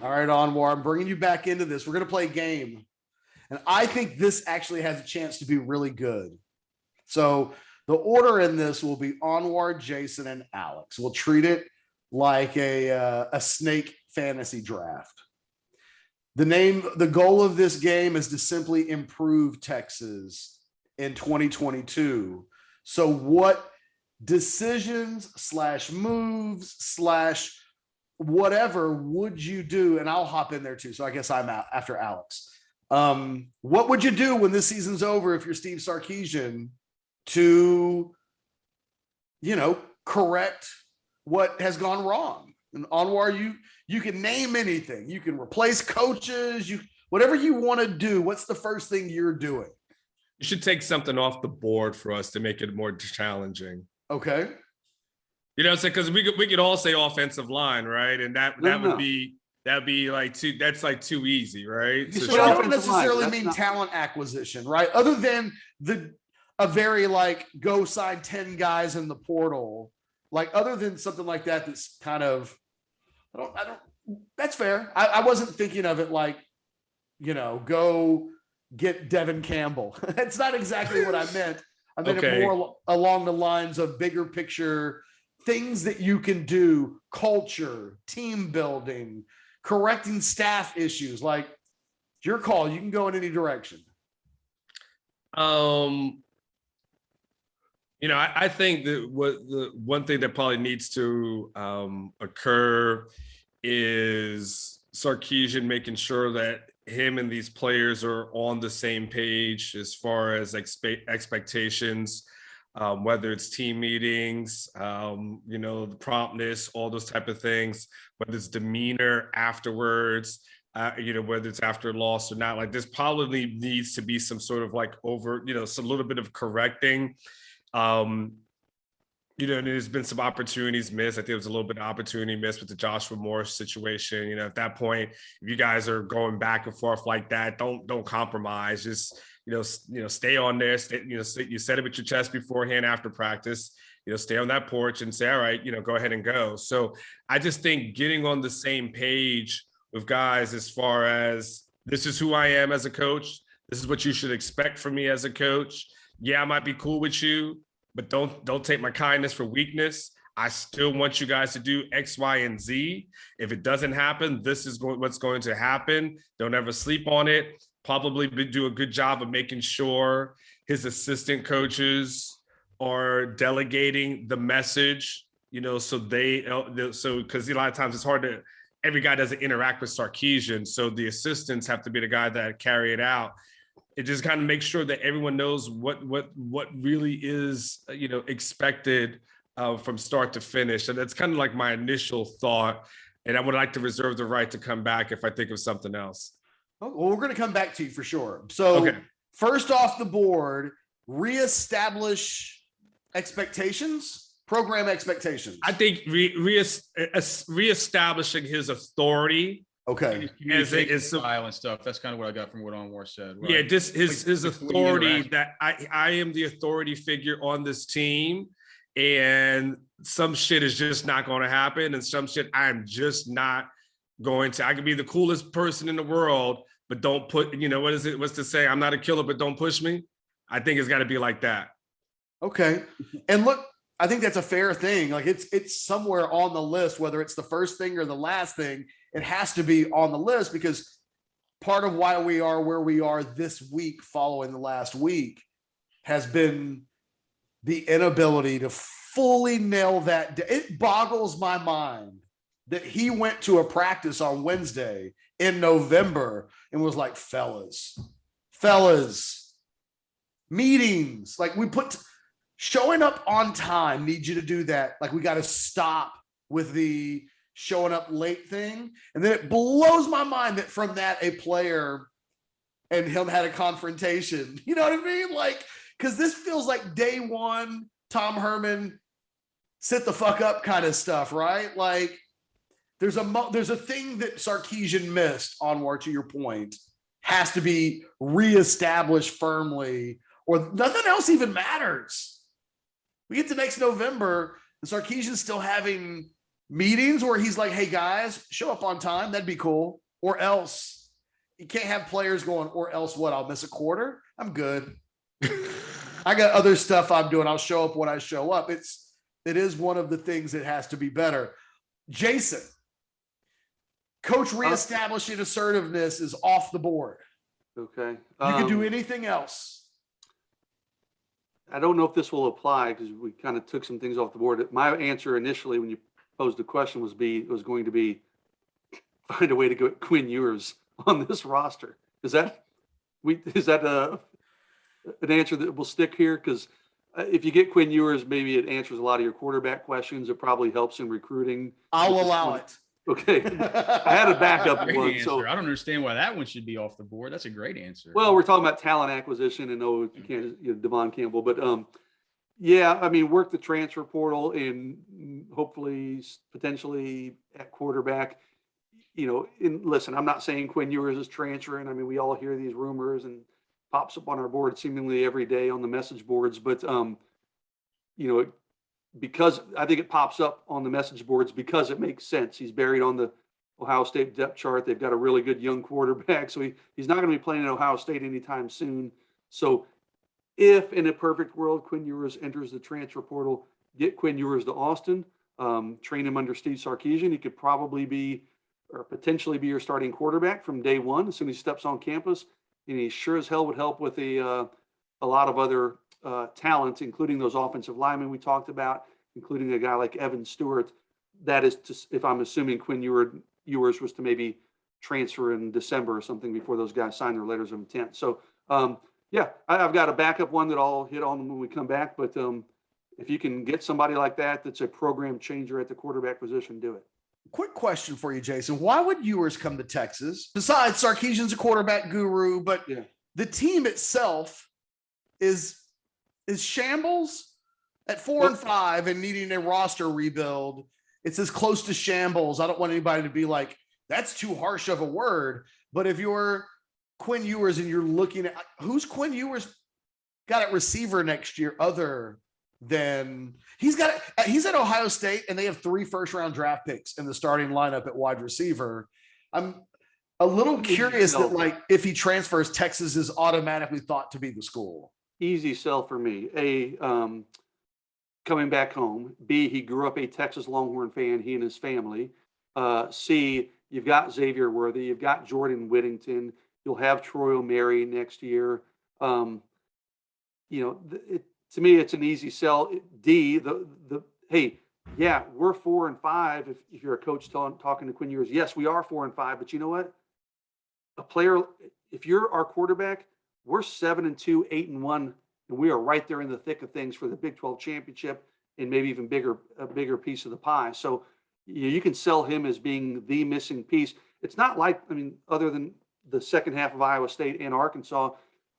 All right, Anwar, I'm bringing you back into this. We're going to play a game. And I think this actually has a chance to be really good. So the order in this will be Anwar, Jason, and Alex. We'll treat it like a snake fantasy draft. The goal of this game is to simply improve Texas in 2022. So what decisions / moves / whatever would you do? And I'll hop in there too. So I guess I'm out after Alex. What would you do when this season's over if you're Steve Sarkisian to, correct what has gone wrong? And Anwar, you can name anything. You can replace coaches, whatever you want to do. What's the first thing you're doing? You should take something off the board for us to make it more challenging. Okay. You know what I'm saying? Because we could all say offensive line, right? And that would be like too easy, right? So I don't necessarily mean talent acquisition, right? Other than a very go sign 10 guys in the portal, other than something like that, that's kind of I don't that's fair. I wasn't thinking of it go get Devin Campbell. That's not exactly what I meant. I meant it more along the lines of bigger picture things that you can do, culture, team building, correcting staff issues. Your call. You can go in any direction. I think that the one thing that probably needs to occur is Sarkisian making sure that him and these players are on the same page as far as expectations, whether it's team meetings, the promptness, all those type of things, whether it's demeanor afterwards, whether it's after a loss or not. This probably needs to be some sort of some little bit of correcting. And there's been some opportunities missed. I think there was a little bit of opportunity missed with the Joshua Morris situation. At that point, if you guys are going back and forth like that, don't compromise. Just, stay on there. You said it with your chest beforehand after practice. Stay on that porch and say, all right, go ahead and go. So I just think getting on the same page with guys as far as this is who I am as a coach. This is what you should expect from me as a coach. Yeah, I might be cool with you, but don't take my kindness for weakness. I still want you guys to do X, Y, and Z. If it doesn't happen, this is what's going to happen. Don't ever sleep on it. Probably do a good job of making sure his assistant coaches are delegating the message, so because a lot of times it's hard to, every guy doesn't interact with Sarkisian. So the assistants have to be the guy that carry it out. It just kind of makes sure that everyone knows what really is, expected from start to finish. And that's kind of like my initial thought. And I would like to reserve the right to come back if I think of something else. Well, we're going to come back to you for sure. So First off the board, reestablish expectations, program expectations. I think reestablishing his authority. Okay. As style and stuff. That's kind of what I got from what Anwar said. Right? Yeah, just his authority, that I am the authority figure on this team, and some shit is just not going to happen, and some shit I'm just not going to. I could be the coolest person in the world, but don't put, what's to say? I'm not a killer, but don't push me. I think it's got to be like that. Okay. And look, I think that's a fair thing. It's somewhere on the list, whether it's the first thing or the last thing. It has to be on the list because part of why we are where we are this week following the last week has been the inability to fully nail that. It boggles my mind that he went to a practice on Wednesday in November and was like, fellas, meetings. Showing up on time, need you to do that. We got to stop with the showing up late thing. And then it blows my mind that from that, a player and him had a confrontation. You know what I mean? Because this feels like day one, Tom Herman, sit the fuck up kind of stuff, right? There's a thing that Sarkisian missed, Anwar, to your point, has to be reestablished firmly, or nothing else even matters. We get to next November, and Sarkisian's still having Meetings where he's like, hey guys, show up on time. That'd be cool. Or else you can't have players going, or else what? I'll miss a quarter. I'm good. I got other stuff I'm doing. I'll show up when I show up. It is one of the things that has to be better. Jason, coach reestablishing assertiveness is off the board. Okay. You can do anything else. I don't know if this will apply because we kind of took some things off the board. My answer initially when you posed the question was going to be find a way to get Quinn Ewers on this roster. Is that an answer that will stick here? Because if you get Quinn Ewers, maybe it answers a lot of your quarterback questions. It probably helps in recruiting. I'll allow it. Okay. I had a backup Great one. answer. So I don't understand why that one should be off the board. That's a great answer. well, we're talking about talent acquisition and you can't, Devon Campbell, but yeah, I mean, work the transfer portal and hopefully potentially at quarterback, listen, I'm not saying Quinn Ewers is transferring. I mean, we all hear these rumors and pops up on our board seemingly every day on the message boards, but because I think it pops up on the message boards because it makes sense. He's buried on the Ohio State depth chart. They've got a really good young quarterback, so he's not going to be playing at Ohio State anytime soon. So if in a perfect world Quinn Ewers enters the transfer portal, get Quinn Ewers to Austin, train him under Steve Sarkisian. He could probably be or potentially be your starting quarterback from day one as soon as he steps on campus. And he sure as hell would help with a lot of other talent, including those offensive linemen we talked about, including a guy like Evan Stewart. That is, if I'm assuming Quinn Ewers was to maybe transfer in December or something before those guys sign their letters of intent. So, yeah, I've got a backup one that I'll hit on when we come back. But if you can get somebody like that that's a program changer at the quarterback position, do it. Quick question for you, Jason. Why would Ewers come to Texas? Besides, Sarkisian's a quarterback guru, but the team itself is shambles at 4-5 and needing a roster rebuild. It's as close to shambles. I don't want anybody to be like, that's too harsh of a word. But if you're Quinn Ewers and you're looking at who's Quinn Ewers got at receiver next year other than he's at Ohio State and they have 3 first-round draft picks in the starting lineup at wide receiver. I'm a little curious that like if he transfers, Texas is automatically thought to be the school. Easy sell for me. A, coming back home. B, he grew up a Texas Longhorn fan, he and his family. C, you've got Xavier Worthy, you've got Jordan Whittington, you'll have Troy O'Mary next year. To me, it's an easy sell. D, hey, yeah, we're 4-5. If you're a coach talking to Quinn Ewers, yes, we are 4-5. But you know what? A player, if you're our quarterback, we're 7-2, 8-1, and we are right there in the thick of things for the Big 12 championship and maybe even a bigger piece of the pie. So you can sell him as being the missing piece. It's not like, other than the second half of Iowa State and Arkansas,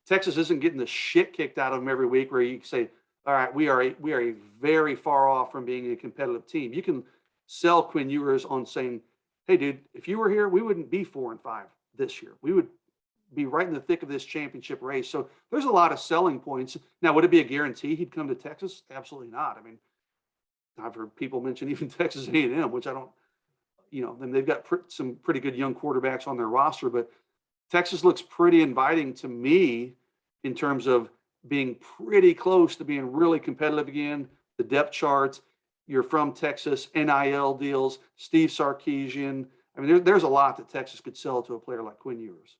Texas isn't getting the shit kicked out of them every week where you can say, all right, we are very far off from being a competitive team. You can sell Quinn Ewers on saying, hey, dude, if you were here, we wouldn't be 4-5 this year. We would be right in the thick of this championship race. So there's a lot of selling points. Now, would it be a guarantee he'd come to Texas? Absolutely not. I've heard people mention even Texas A&M, which I don't, and they've got some pretty good young quarterbacks on their roster, but Texas looks pretty inviting to me in terms of being pretty close to being really competitive again. The depth charts, you're from Texas, NIL deals, Steve Sarkisian. There's a lot that Texas could sell to a player like Quinn Ewers.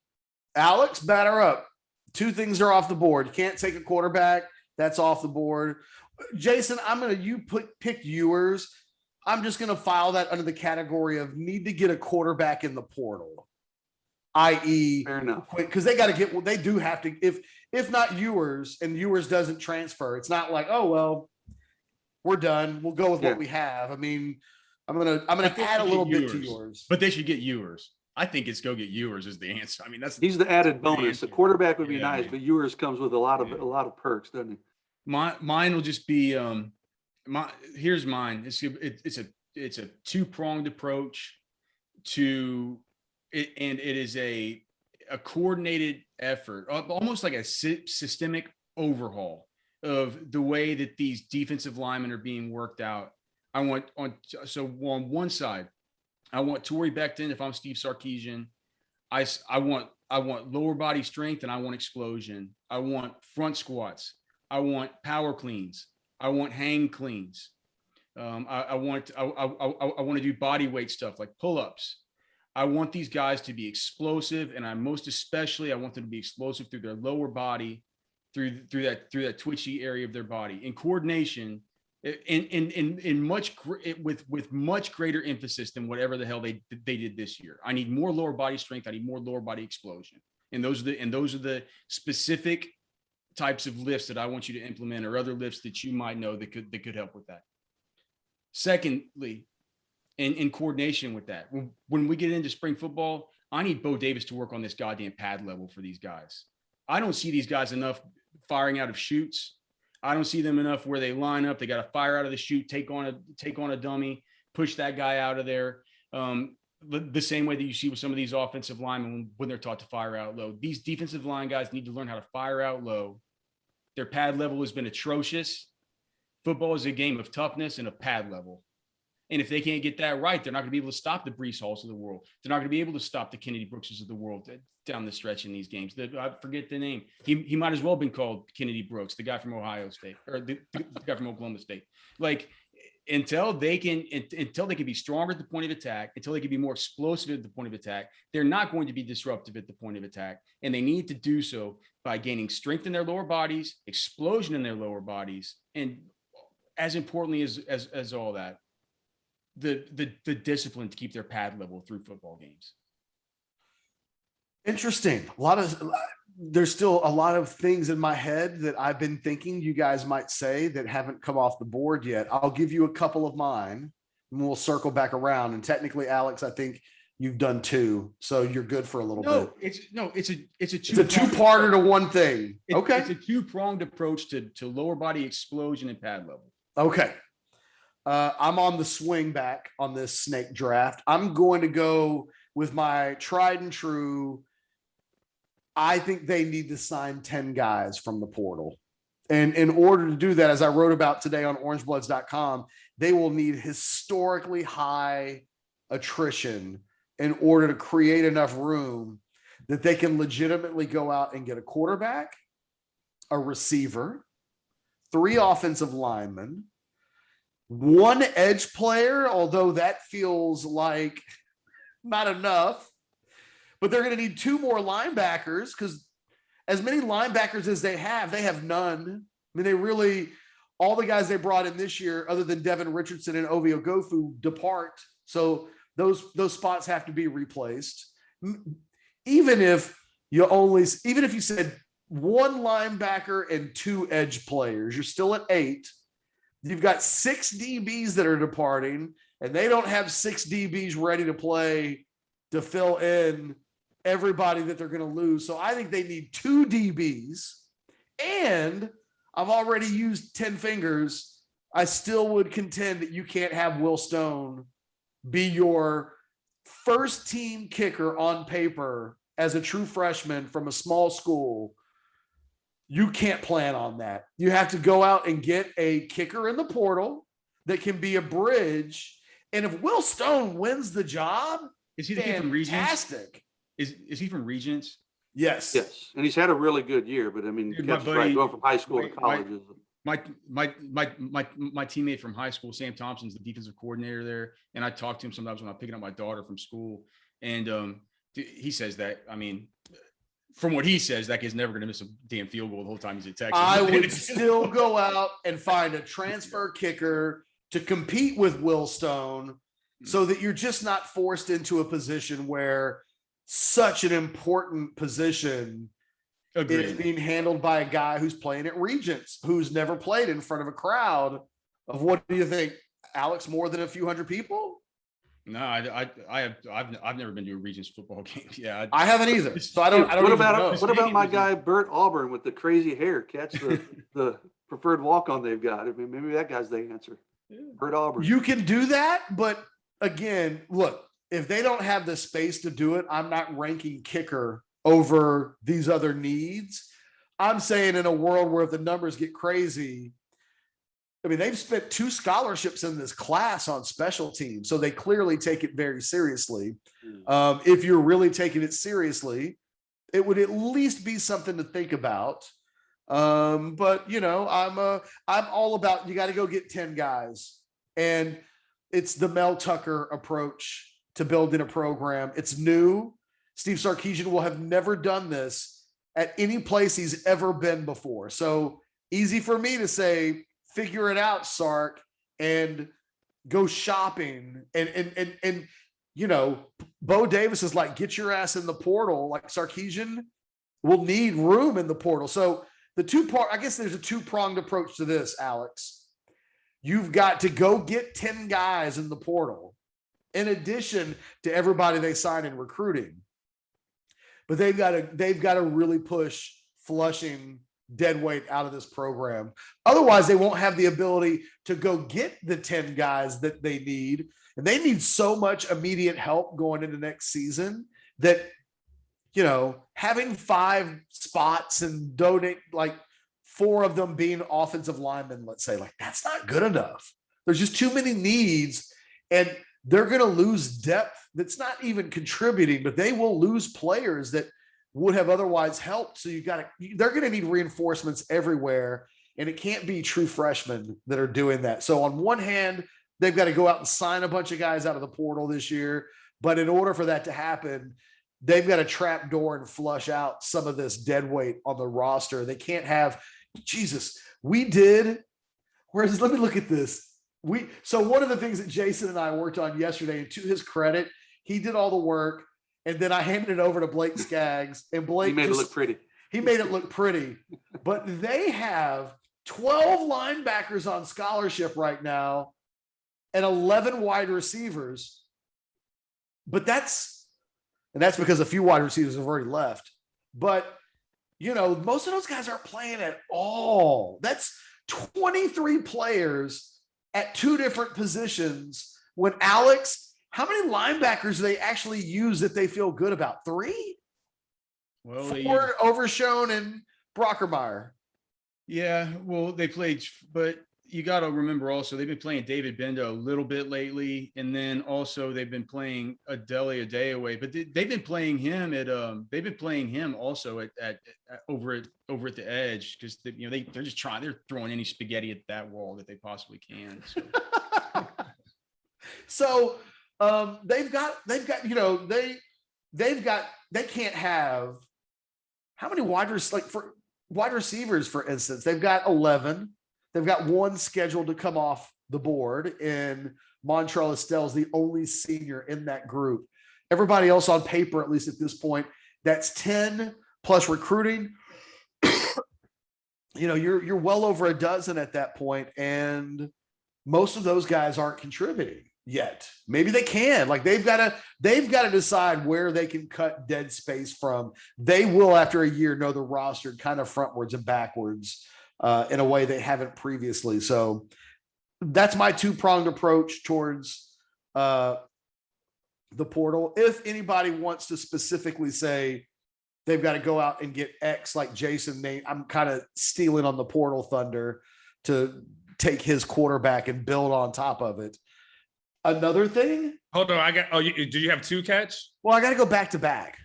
Alex, batter up. 2 things are off the board. You can't take a quarterback. That's off the board. Jason, pick Ewers. I'm just going to file that under the category of need to get a quarterback in the portal, i.e. Fair enough. Because they do have to, if not Ewers and Ewers doesn't transfer, it's not like, oh, well, we're done. We'll go with what we have. I'm going to add a little bit to yours. But they should get Ewers. I think it's go get Ewers is the answer. He's the added bonus. The quarterback would be nice, but Ewers comes with a lot of perks, doesn't he? Mine will just be here's mine. It's a 2-pronged approach to it, and it is a coordinated effort, almost like a systemic overhaul of the way that these defensive linemen are being worked out on one side, I want Torrey Becton if I'm Steve Sarkisian. I want lower body strength and I want explosion. I want front squats. I want power cleans. I want hang cleans. I want to do body weight stuff like pull-ups. I want these guys to be explosive, and I want them to be explosive through their lower body, through that twitchy area of their body, in coordination, with much greater emphasis than whatever the hell they did this year. I need more lower body strength. I need more lower body explosion, and those are the specific types of lifts that I want you to implement, or other lifts that you might know that could help with that. Secondly, in coordination with that, when we get into spring football, I need Bo Davis to work on this goddamn pad level for these guys. I don't see these guys enough firing out of chutes. I don't see them enough where they line up. They got to fire out of the chute, take on a dummy, push that guy out of there. The same way that you see with some of these offensive linemen when they're taught to fire out low. These defensive line guys need to learn how to fire out low. Their pad level has been atrocious. Football is a game of toughness and of pad level. And if they can't get that right, they're not going to be able to stop the Breece Halls of the world. They're not going to be able to stop the Kennedy Brookses of the world down the stretch in these games. I forget the name. He might as well have been called Kennedy Brooks, the guy from Ohio State, or the guy from Oklahoma State. Like, until they can be stronger at the point of attack, until they can be more explosive at the point of attack, they're not going to be disruptive at the point of attack. And they need to do so by gaining strength in their lower bodies, explosion in their lower bodies, and as importantly as all that, the discipline to keep their pad level through football games. Interesting. There's still a lot of things in my head that I've been thinking you guys might say that haven't come off the board yet. I'll give you a couple of mine and we'll circle back around. And technically, Alex, I think you've done two, so you're good for a little bit. It's a two-parter to one thing. Okay. It's a two-pronged approach to lower body explosion and pad level. Okay. I'm on the swing back on this snake draft. I'm going to go with my tried and true. I think they need to sign 10 guys from the portal. And in order to do that, as I wrote about today on orangebloods.com, they will need historically high attrition in order to create enough room that they can legitimately go out and get a quarterback, a receiver, 3 offensive linemen, 1 edge player, although that feels like not enough, but they're going to need 2 more linebackers, because as many linebackers as they have none. I mean, all the guys they brought in this year, other than Devin Richardson and Ovie Ogofu, depart. So those spots have to be replaced. Even if you said 1 linebacker and 2 edge players, you're still at 8. You've got 6 DBs that are departing, and they don't have 6 DBs ready to play to fill in everybody that they're going to lose. So I think they need 2 DBs, and I've already used 10 fingers. I still would contend that you can't have Will Stone be your first team kicker on paper as a true freshman from a small school. You can't plan on that. You have to go out and get a kicker in the portal that can be a bridge. And if Will Stone wins the job, is he the kid from Regents? Fantastic. Is he from Regents? Yes. Yes. And he's had a really good year, but I mean, Dude, going from high school to college is my teammate from high school, Sam Thompson's the defensive coordinator there. And I talk to him sometimes when I'm picking up my daughter from school. And he says that, I mean, from what he says, that kid's never going to miss a damn field goal the whole time he's at Texas. I would still go out and find a transfer kicker to compete with Will Stone, so that you're just not forced into a position where such an important position is being handled by a guy who's playing at Regents, who's never played in front of a crowd of, what do you think, Alex, more than a few hundred people? No, I've never been to a Regents football game. Yeah, I haven't either. So I don't. What about my guy Bert Auburn with the crazy hair? Catch the preferred walk on they've got. I mean, maybe that guy's the answer. Yeah. Bert Auburn. You can do that, but again, look, if they don't have the space to do it, I'm not ranking kicker over these other needs. I'm saying in a world where if the numbers get crazy, I mean, they've spent 2 scholarships in this class on special teams, so they clearly take it very seriously. If you're really taking it seriously, it would at least be something to think about. But I'm all about, you got to go get 10 guys, and it's the Mel Tucker approach to building a program. It's new. Steve Sarkisian will have never done this at any place he's ever been before. So easy for me to say, figure it out, Sark, and go shopping. And Bo Davis is like, get your ass in the portal. Like, Sarkisian will need room in the portal. So I guess there's a 2-pronged approach to this, Alex. You've got to go get 10 guys in the portal in addition to everybody they sign in recruiting. But they've got to really push flushing dead weight out of this program. Otherwise, they won't have the ability to go get the 10 guys that they need. And they need so much immediate help going into next season that, having 5 spots and donate, like 4 of them being offensive linemen, let's say, like, that's not good enough. There's just too many needs, and they're going to lose depth that's not even contributing, but they will lose players that would have otherwise helped. So they're going to need reinforcements everywhere, and it can't be true freshmen that are doing that. So on one hand, they've got to go out and sign a bunch of guys out of the portal this year. But in order for that to happen, they've got to trap door and flush out some of this dead weight on the roster. They can't have, let me look at this. So one of the things that Jason and I worked on yesterday, and to his credit, he did all the work. And then I handed it over to Blake Skaggs, and Blake made it look pretty. He made it look pretty. But they have 12 linebackers on scholarship right now and 11 wide receivers. But that's because a few wide receivers have already left. But, most of those guys aren't playing at all. That's 23 players at 2 different positions. When Alex, how many linebackers do they actually use that they feel good about? 3? Well, 4, Overshone and Brockermeyer. Yeah, well, they played, but you got to remember also they've been playing David Benda a little bit lately, and then also they've been playing Adele Adeoye, but they've been playing him also at over at the edge, because they're just they're throwing any spaghetti at that wall that they possibly can. So they can't have, how many wide receivers, for instance, they've got 11. They've got 1 scheduled to come off the board, and Montrell Estelle's the only senior in that group. Everybody else on paper, at least at this point, that's 10 plus recruiting. You're well over a dozen at that point, and most of those guys aren't contributing yet. Maybe they can. Like, they've got to decide where they can cut dead space from. They will, after a year, know the roster kind of frontwards and backwards in a way they haven't previously. So that's my 2-pronged approach towards the portal. If anybody wants to specifically say they've got to go out and get X, like Jason, I'm kind of stealing on the portal thunder to take his quarterback and build on top of it. Another thing. Hold on, do you have 2 catch? Well, I got to go back to back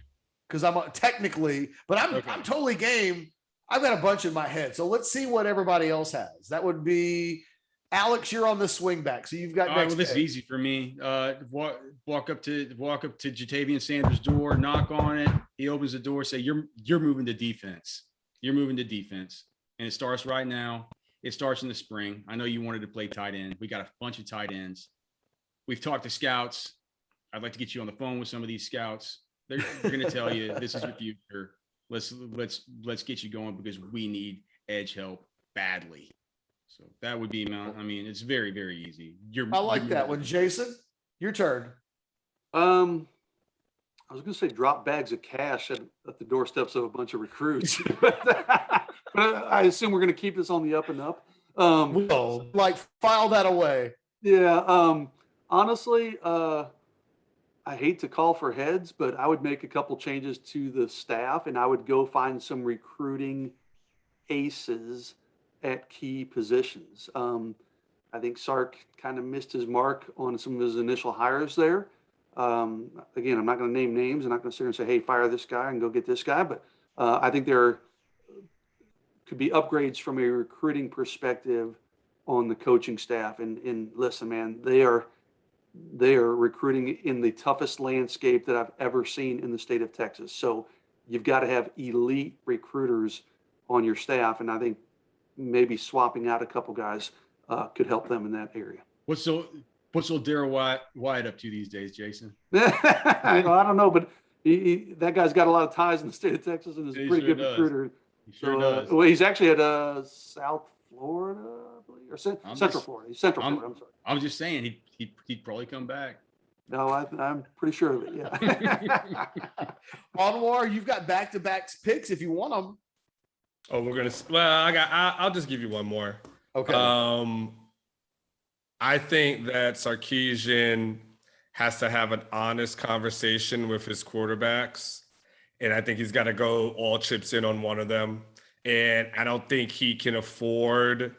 because I'm technically, but I'm totally game. I've got a bunch in my head. So let's see what everybody else has. That would be Alex. You're on the swing back, so you've got. All right, well, this is easy for me. Walk up to Jatavian Sanders' door, knock on it. He opens the door, say, "You're moving to defense. You're moving to defense," and it starts right now. It starts in the spring. I know you wanted to play tight end. We got a bunch of tight ends. We've talked to scouts. I'd like to get you on the phone with some of these scouts. They're going to tell you this is your future. Let's get you going because we need edge help badly. So that would be, it's very, very easy. I like that one. Jason, your turn. I was going to say drop bags of cash at the doorsteps of a bunch of recruits, but I assume we're going to keep this on the up and up. File that away. Yeah. Honestly, I hate to call for heads, but I would make a couple changes to the staff, and I would go find some recruiting aces at key positions. I think Sark kind of missed his mark on some of his initial hires there. Again, I'm not going to name names. I'm not going to sit here and say, hey, fire this guy and go get this guy. But I think there could be upgrades from a recruiting perspective on the coaching staff. And listen, man, they are recruiting in the toughest landscape that I've ever seen in the state of Texas. So you've got to have elite recruiters on your staff. And I think maybe swapping out a couple guys could help them in that area. What's old Darrell White up to these days, Jason? I don't know, but that guy's got a lot of ties in the state of Texas and is a pretty good recruiter. He sure does. Well, he's actually at South Florida, I believe, or Central Florida. He's Central Florida. I'm sorry. I'm just saying he'd probably come back. No, I'm pretty sure of it. Yeah. Anwar, you've got back-to-back picks if you want them. Oh, I'll just give you one more. Okay. I think that Sarkisian has to have an honest conversation with his quarterbacks. And I think he's got to go all chips in on one of them. And I don't think he can afford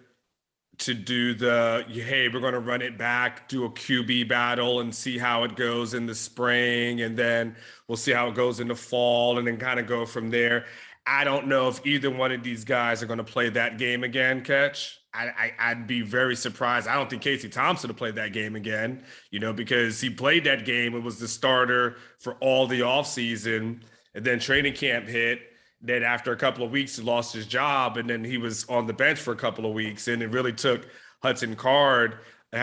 to do hey, we're going to run it back, do a QB battle and see how it goes in the spring. And then we'll see how it goes in the fall and then kind of go from there. I don't know if either one of these guys are going to play that game again, Catch. I'd be very surprised. I don't think Casey Thompson will play that game again, because he played that game. It was the starter for all the offseason. And then training camp hit. Then after a couple of weeks, he lost his job. And then he was on the bench for a couple of weeks. And it really took Hudson Card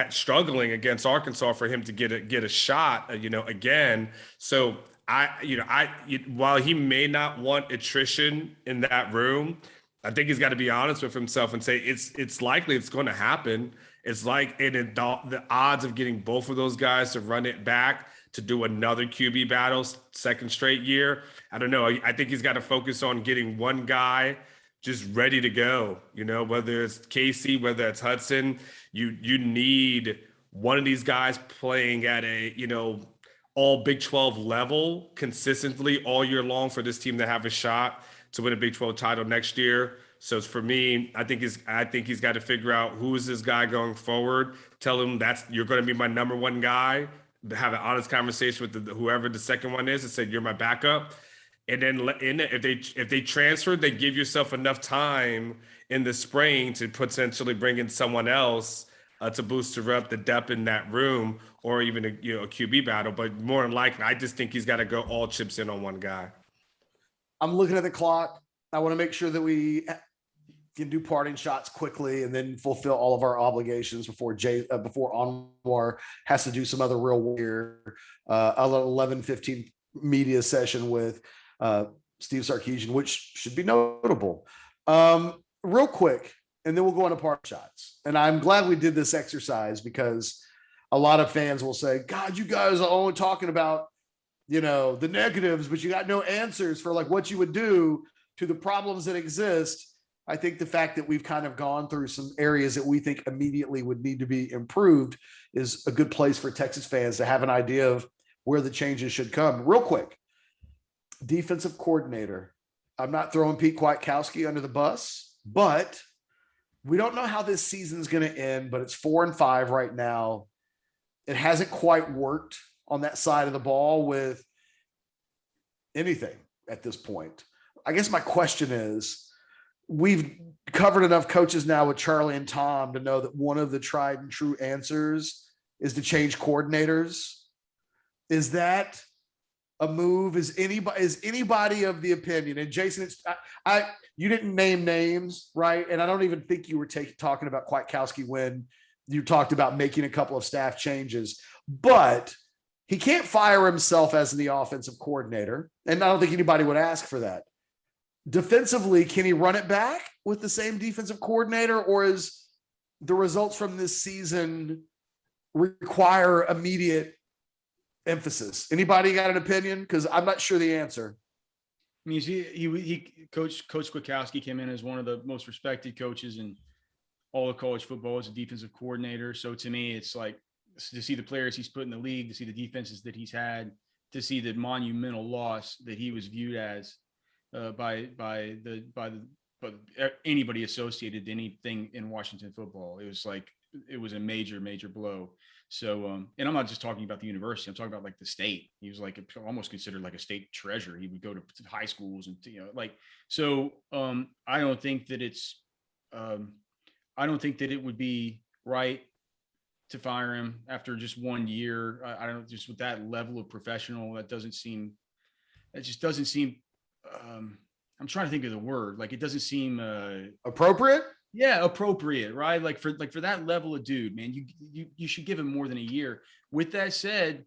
struggling against Arkansas for him to get a shot, again. So while he may not want attrition in that room, I think he's got to be honest with himself and say it's likely it's going to happen. It's like the odds of getting both of those guys to run it back to do another QB battle second straight year. I don't know. I think he's got to focus on getting one guy just ready to go. Whether it's Casey, whether it's Hudson, you need one of these guys playing at a all Big 12 level consistently all year long for this team to have a shot to win a Big 12 title next year. So for me, I think he's got to figure out who is this guy going forward. Tell him you're going to be my number one guy. Have an honest conversation with whoever the second one is and say, you're my backup. And then if they transfer, they give yourself enough time in the spring to potentially bring in someone else to boost the depth in that room, or even a QB battle. But more than likely, I just think he's got to go all chips in on one guy. I'm looking at the clock. I want to make sure that we can do parting shots quickly and then fulfill all of our obligations before Anwar has to do some other real warrior 11:15 media session with Steve Sarkisian, which should be notable. Real quick, and then we'll go on to parting shots. And I'm glad we did this exercise because a lot of fans will say, God, you guys are only talking about the negatives, but you got no answers for like what you would do to the problems that exist. I think the fact that we've kind of gone through some areas that we think immediately would need to be improved is a good place for Texas fans to have an idea of where the changes should come. Real quick, defensive coordinator. I'm not throwing Pete Kwiatkowski under the bus, but we don't know how this season's going to end, but it's 4-5 right now. It hasn't quite worked on that side of the ball with anything at this point. I guess my question is, we've covered enough coaches now with Charlie and Tom to know that one of the tried and true answers is to change coordinators. Is that a move? Is anybody of the opinion? And Jason, you didn't name names, right? And I don't even think you were talking about Kwiatkowski when you talked about making a couple of staff changes, but he can't fire himself as the offensive coordinator. And I don't think anybody would ask for that. Defensively, can he run it back with the same defensive coordinator, or is the results from this season require immediate emphasis? Anybody got an opinion? Because I'm not sure the answer. I mean, Coach Kwiatkowski came in as one of the most respected coaches in all of college football as a defensive coordinator. So to me, it's like to see the players he's put in the league, to see the defenses that he's had, to see the monumental loss that he was viewed as by anybody associated to anything in Washington football. It was like it was a major, major blow. So, and I'm not just talking about the university. I'm talking about like the state. He was like almost considered like a state treasurer. He would go to high schools and, like, so I don't think that I don't think that it would be right to fire him after just 1 year. I don't, just with that level of professional, that just doesn't seem, I'm trying to think of the word. Like, it doesn't seem appropriate. Yeah, appropriate, right? Like for that level of dude, man, you should give him more than a year. With that said,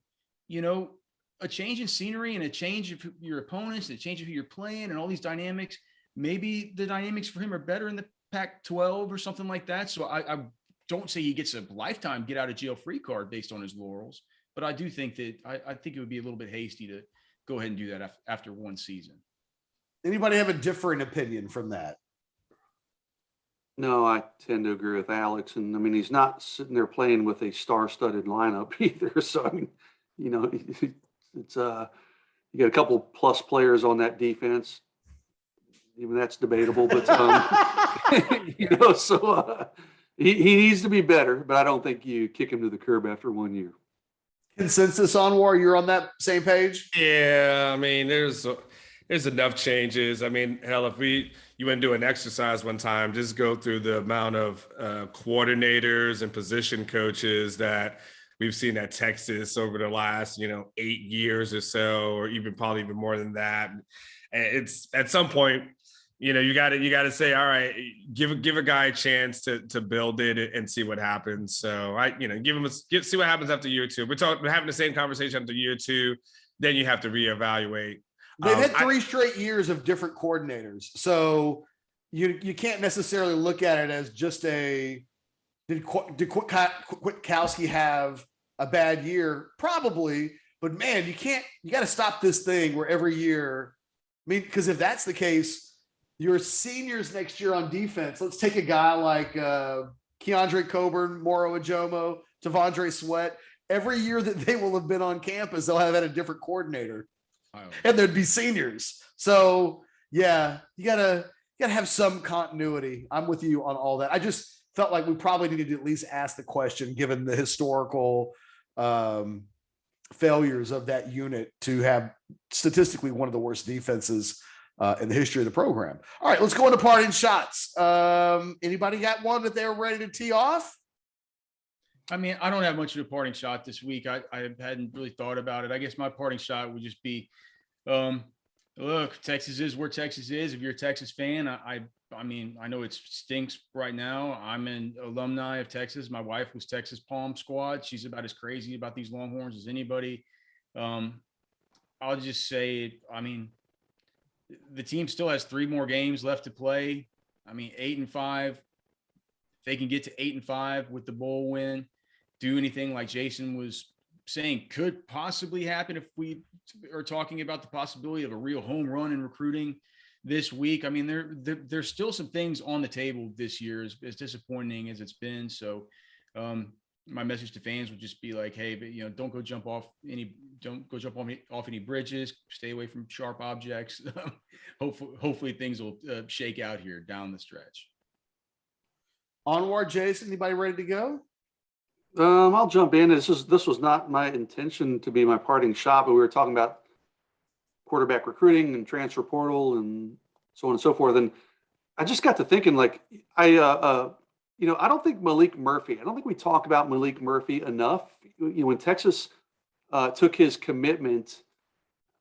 a change in scenery and a change of your opponents, and a change of who you're playing, and all these dynamics. Maybe the dynamics for him are better in the Pac-12 or something like that. So I don't say he gets a lifetime get out of jail free card based on his laurels, but I do think that I think it would be a little bit hasty to go ahead and do that after one season. Anybody have a different opinion from that? No, I tend to agree with Alex. And I mean, he's not sitting there playing with a star-studded lineup either. So, I mean, it's you got a couple plus players on that defense. Even that's debatable, but he needs to be better, but I don't think you kick him to the curb after 1 year. Consensus on War, you're on that same page? Yeah, I mean, there's enough changes. I mean, hell, if you went to do an exercise one time, just go through the amount of coordinators and position coaches that we've seen at Texas over the last, 8 years or so, or probably even more than that. And it's at some point, you got to say, all right, give a guy a chance to build it and see what happens. So see what happens after year two. We're having the same conversation after year two. Then you have to reevaluate. They've had 3 straight years of different coordinators. So you can't necessarily look at it as just did Kwiatkowski have a bad year? Probably, but man, you got to stop this thing where every year, because if that's the case, your seniors next year on defense, let's take a guy like Keandre Coburn, Moro Ajomo, Tavondre Sweat. Every year that they will have been on campus, they'll have had a different coordinator. And there'd be seniors. So yeah, you gotta have some continuity. I'm with you on all that. I just felt like we probably needed to at least ask the question, given the historical failures of that unit to have statistically one of the worst defenses in the history of the program. All right, let's go into parting shots. Anybody got one that they're ready to tee off? I mean, I don't have much of a parting shot this week. I hadn't really thought about it. I guess my parting shot would just be, look, Texas is where Texas is. If you're a Texas fan, I mean, I know it stinks right now. I'm an alumni of Texas. My wife was Texas Palm Squad. She's about as crazy about these Longhorns as anybody. I'll just say, I mean, the team still has 3 more games left to play. I mean, 8-5. If they can get to 8-5 with the bowl win, do anything like Jason was saying could possibly happen if we are talking about the possibility of a real home run in recruiting this week. I mean, there's still some things on the table this year, as disappointing as it's been. So my message to fans would just be like, hey, but, don't go jump off any bridges, stay away from sharp objects. Hopefully things will shake out here down the stretch. Onward, Jason, anybody ready to go? I'll jump in. This was not my intention to be my parting shot, but we were talking about quarterback recruiting and transfer portal and so on and so forth. And I just got to thinking, like, I don't think Malik Murphy, I don't think we talk about Malik Murphy enough. When Texas took his commitment,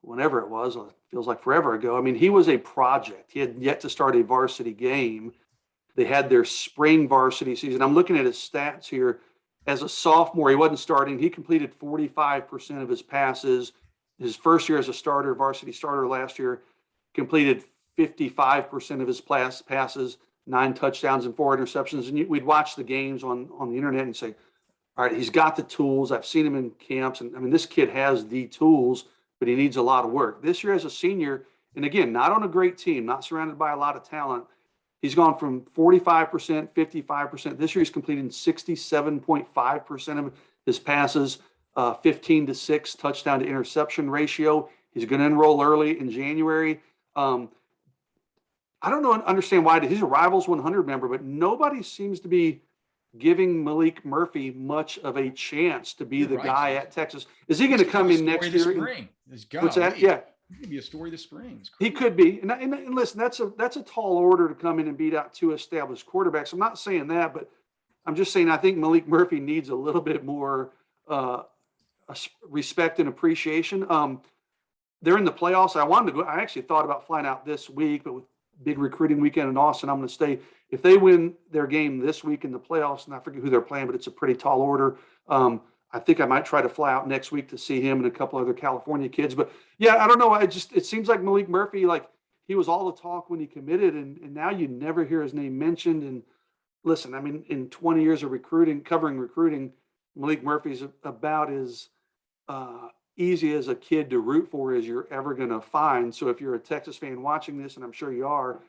whenever it was, it feels like forever ago. I mean, he was a project. He had yet to start a varsity game. They had their spring varsity season. I'm looking at his stats here. As a sophomore, he wasn't starting. He completed 45% of his passes. His first year as a starter, varsity starter last year, completed 55% of his passes, 9 touchdowns and 4 interceptions. And we'd watch the games on the internet and say, all right, he's got the tools. I've seen him in camps. And I mean, this kid has the tools, but he needs a lot of work. This year as a senior, and again, not on a great team, not surrounded by a lot of talent, he's gone from 45%, 55%. This year he's completing 67.5% of his passes, 15-6 touchdown to interception ratio. He's going to enroll early in January. I don't understand why. He's a Rivals 100 member, but nobody seems to be giving Malik Murphy much of a chance to be You're the right, guy Jason. at Texas. Is he going to come in next year? Spring. What's that? Yeah. He could be a story this spring. He could be. And listen, that's a tall order to come in and beat out 2 established quarterbacks. I'm not saying that, but I'm just saying I think Malik Murphy needs a little bit more respect and appreciation. They're in the playoffs. I actually thought about flying out this week, but with big recruiting weekend in Austin, I'm going to stay. If they win their game this week in the playoffs, and I forget who they're playing, but it's a pretty tall order. I think I might try to fly out next week to see him and a couple other California kids. But yeah, I don't know. It seems like Malik Murphy, like he was all the talk when he committed, and now you never hear his name mentioned. And listen, I mean, in 20 years of covering recruiting, Malik Murphy's about as easy as a kid to root for as you're ever going to find. So if you're a Texas fan watching this, and I'm sure you are,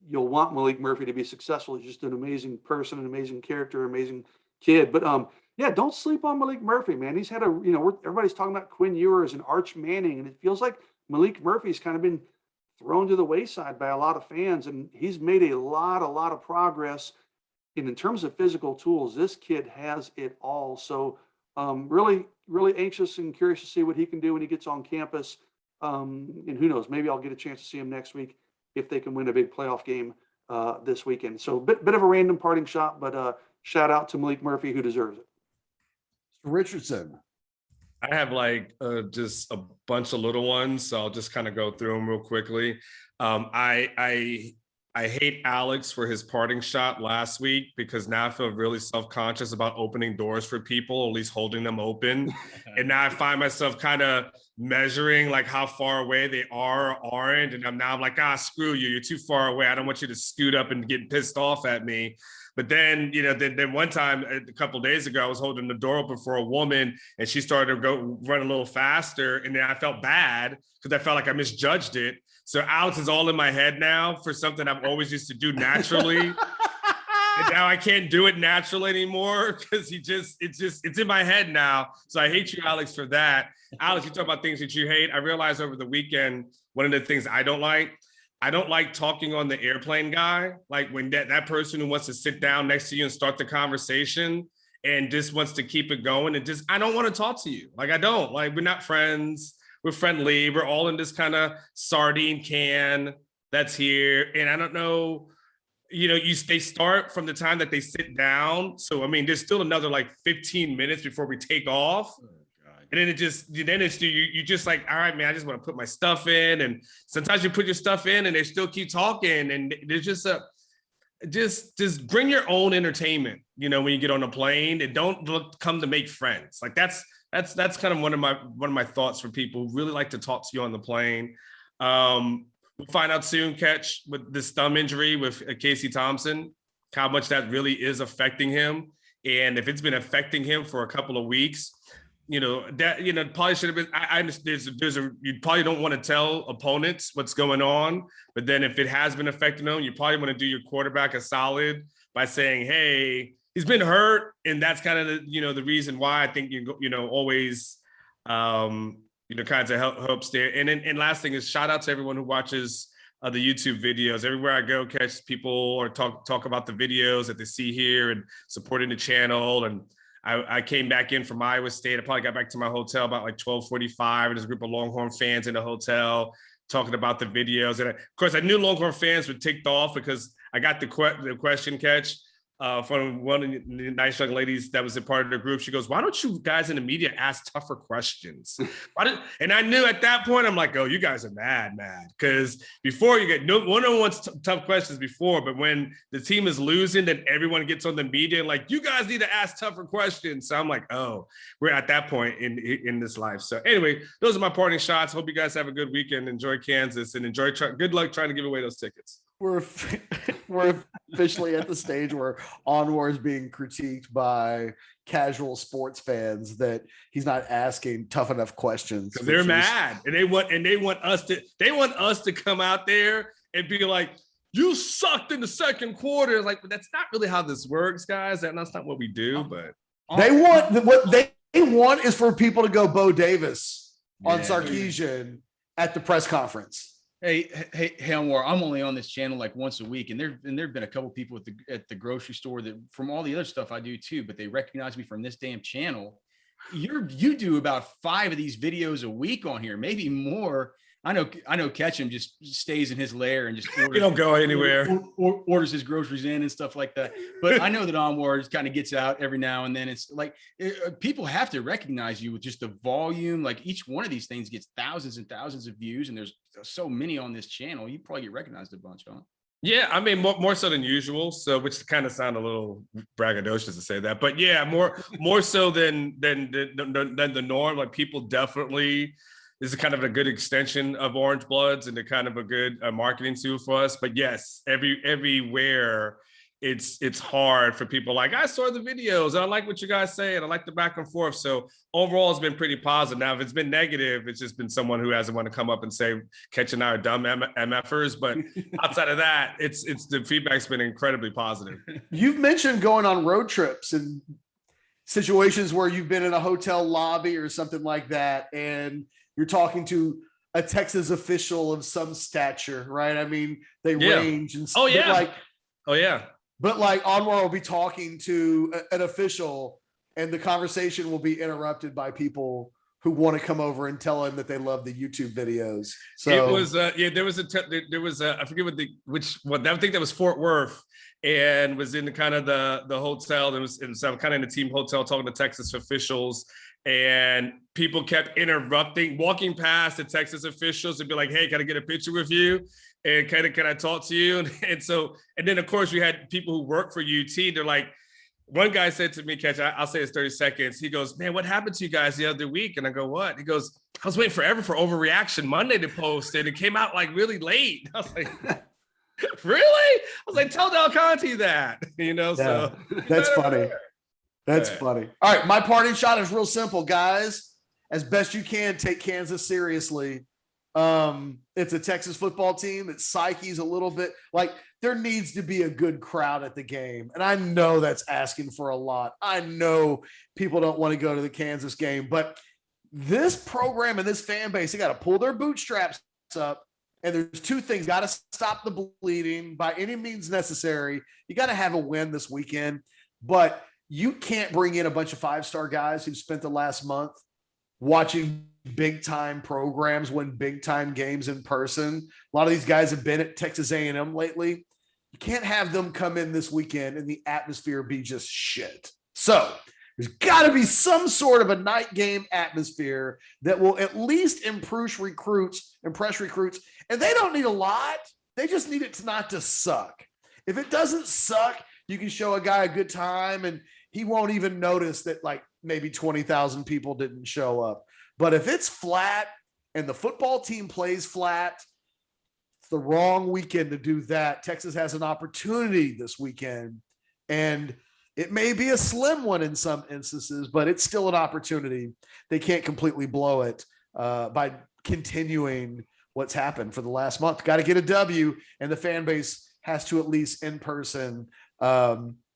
you'll want Malik Murphy to be successful. He's just an amazing person, an amazing character, amazing kid. But yeah, don't sleep on Malik Murphy, man. He's had everybody's talking about Quinn Ewers and Arch Manning, and it feels like Malik Murphy's kind of been thrown to the wayside by a lot of fans, and he's made a lot of progress. And in terms of physical tools, this kid has it all. So really anxious and curious to see what he can do when he gets on campus. And who knows, maybe I'll get a chance to see him next week if they can win a big playoff game this weekend. So bit of a random parting shot, but shout out to Malik Murphy, who deserves it. Richardson. I have just a bunch of little ones, so I'll just kind of go through them real quickly. I hate Alex for his parting shot last week, because now I feel really self-conscious about opening doors for people, or at least holding them open. And now I find myself kind of measuring like how far away they are or aren't. And I'm like, screw you. You're too far away. I don't want you to scoot up and get pissed off at me. But then, then one time a couple of days ago, I was holding the door open for a woman, and she started to go run a little faster. And then I felt bad because I felt like I misjudged it. So Alex is all in my head now for something I've always used to do naturally. And now I can't do it naturally anymore because it's in my head now. So I hate you, Alex, for that. Alex, you talk about things that you hate. I realized over the weekend, one of the things I don't like talking on the airplane guy. Like when that person who wants to sit down next to you and start the conversation and just wants to keep it going, and I don't want to talk to you. Like I don't. Like we're not friends. We're friendly. We're all in this kind of sardine can that's here. And I don't know, they start from the time that they sit down. So, I mean, there's still another 15 minutes before we take off. Oh, and then you just like, all right, man, I just want to put my stuff in. And sometimes you put your stuff in and they still keep talking. And there's just bring your own entertainment, when you get on a plane, and don't come to make friends. Like that's kind of one of my thoughts for people who really like to talk to you on the plane. We'll find out soon, Catch, with this thumb injury with Casey Thompson, how much that really is affecting him. And if it's been affecting him for a couple of weeks, probably should have been. I understand you probably don't want to tell opponents what's going on, but then if it has been affecting them, you probably want to do your quarterback a solid by saying, hey, he's been hurt, and that's kind of the reason why I think always kinds of helps there. And last thing is shout out to everyone who watches the YouTube videos. Everywhere I go, Catch, people or talk about the videos that they see here and supporting the channel. And I came back in from Iowa State. I probably got back to my hotel about 12:45, and there's a group of Longhorn fans in the hotel talking about the videos. And of course, I knew Longhorn fans were ticked off because I got the question, Catch, from one of the nice young ladies that was a part of the group. She goes, "Why don't you guys in the media ask tougher questions?" And I knew at that point, I'm like, "Oh, you guys are mad." Because before you get no one wants tough questions before, but when the team is losing, then everyone gets on the media and like, "You guys need to ask tougher questions." So I'm like, "Oh, we're at that point in this life." So anyway, those are my parting shots. Hope you guys have a good weekend. Enjoy Kansas and good luck trying to give away those tickets. We're officially at the stage where Onwar is being critiqued by casual sports fans that he's not asking tough enough questions. They're mad, and they want us to come out there and be like, "You sucked in the second quarter." Like, but that's not really how this works, guys. That's not what we do. But what they want is for people to go Bo Davis on Sarkisian at the press conference. Hey, Anwar, I'm only on this channel like once a week, and there've been a couple people at the grocery store that from all the other stuff I do too, but they recognize me from this damn channel. You do about 5 of these videos a week on here, maybe more. I know Ketchum just stays in his lair and just You don't go anywhere. orders his groceries in and stuff like that. But I know that Anwar kind of gets out every now and then. It's like people have to recognize you with just the volume. Like each one of these things gets thousands and thousands of views, and there's so many on this channel. You probably get recognized a bunch, huh? Yeah, I mean more so than usual. So which kind of sound a little braggadocious to say that, but yeah, more so than the norm. Like people definitely. This is kind of a good extension of Orange Bloods and a kind of a good marketing tool for us. But yes, everywhere it's hard for people. Like I saw the videos and I like what you guys say and I like the back and forth. So overall, it's been pretty positive. Now, if it's been negative, it's just been someone who hasn't want to come up and say Ketch and I are dumb MFers. But outside of that, it's the feedback's been incredibly positive. You've mentioned going on road trips and situations where you've been in a hotel lobby or something like that, and you're talking to a Texas official of some stature, right? I mean, they range and oh yeah, but like Anwar will be talking to an official, and the conversation will be interrupted by people who want to come over and tell him that they love the YouTube videos. So it was there was I forget I think that was Fort Worth, and was in the kind of the hotel. It was kind of in the team hotel talking to Texas officials. And people kept interrupting, walking past the Texas officials and be like, hey, can I get a picture with you? And can I talk to you? And then of course we had people who work for UT. They're like, one guy said to me, Catch, I'll say it's 30 seconds. He goes, man, what happened to you guys the other week? And I go, what? He goes, I was waiting forever for Overreaction Monday to post, and it came out like really late. I was like, really? I was like, tell Del Conte that, so that's funny. That's funny. All right. My parting shot is real simple, guys. As best you can, take Kansas seriously. It's a Texas football team. Its psyche's a little bit like there needs to be a good crowd at the game. And I know that's asking for a lot. I know people don't want to go to the Kansas game, but this program and this fan base, they got to pull their bootstraps up. And there's 2 things. Got to stop the bleeding by any means necessary. You got to have a win this weekend, but you can't bring in a bunch of 5-star guys who spent the last month watching big time programs, win big time games in person. A lot of these guys have been at Texas A&M lately. You can't have them come in this weekend and the atmosphere be just shit. So there's got to be some sort of a night game atmosphere that will at least impress recruits. And they don't need a lot. They just need it to not to suck. If it doesn't suck, you can show a guy a good time and he won't even notice that like maybe 20,000 people didn't show up. But if it's flat and the football team plays flat, it's the wrong weekend to do that. Texas has an opportunity this weekend, and it may be a slim one in some instances, but it's still an opportunity. They can't completely blow it by continuing what's happened for the last month. Got to get a W, and the fan base has to at least in person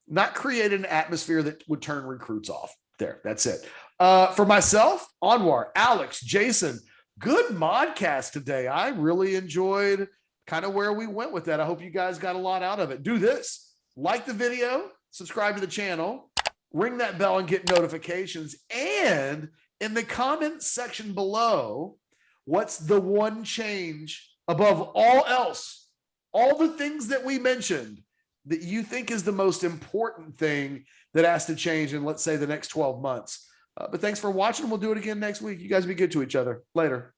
not create an atmosphere that would turn recruits off. There, that's it. For myself, Anwar, Alex, Jason, good Modcast today. I really enjoyed kind of where we went with that. I hope you guys got a lot out of it. Do this. Like the video, subscribe to the channel, ring that bell and get notifications. And in the comment section below, what's the one change above all else, all the things that we mentioned, that you think is the most important thing that has to change in, let's say, the next 12 months. But thanks for watching. We'll do it again next week. You guys be good to each other. Later.